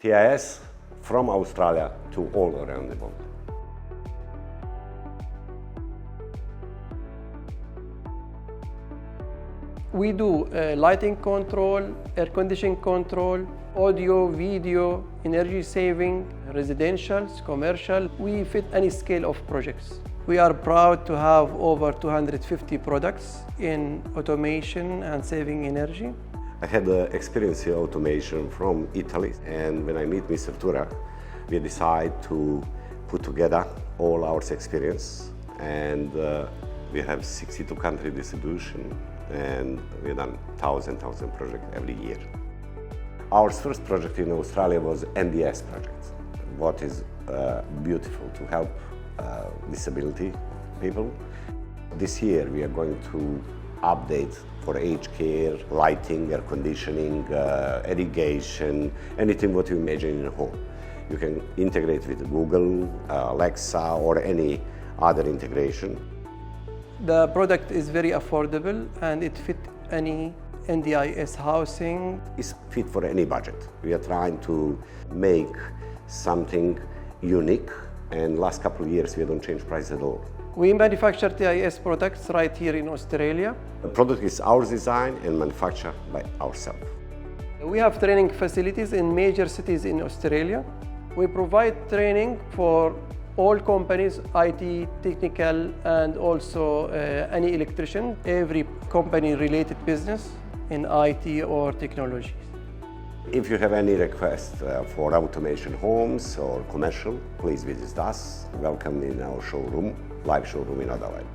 TIS from Australia to all around the world. We do lighting control, air conditioning control, audio, video, energy saving, residentials, commercial. We fit any scale of projects. We are proud to have over 250 products in automation and saving energy. I had experience in automation from Italy, and when I meet Mr. Tura, we decide to put together all our experience, and we have 62 country distribution, and we've done 1,000 projects every year. Our first project in Australia was NDS project, what is beautiful to help disability people. This year we are going to update for aged care, lighting, air conditioning, irrigation, anything what you imagine in a home. You can integrate with Google, Alexa, or any other integration. The product is very affordable and it fits any NDIS housing. It's fit for any budget. We are trying to make something unique, and last couple of years we don't change price at all. We manufacture TIS products right here in Australia. The product is our design and manufactured by ourselves. We have training facilities in major cities in Australia. We provide training for all companies, IT, technical, and also any electrician, every company-related business in IT or technologies. If you have any request for automation homes or commercial, please visit us. Welcome in our showroom, live showroom in Adelaide.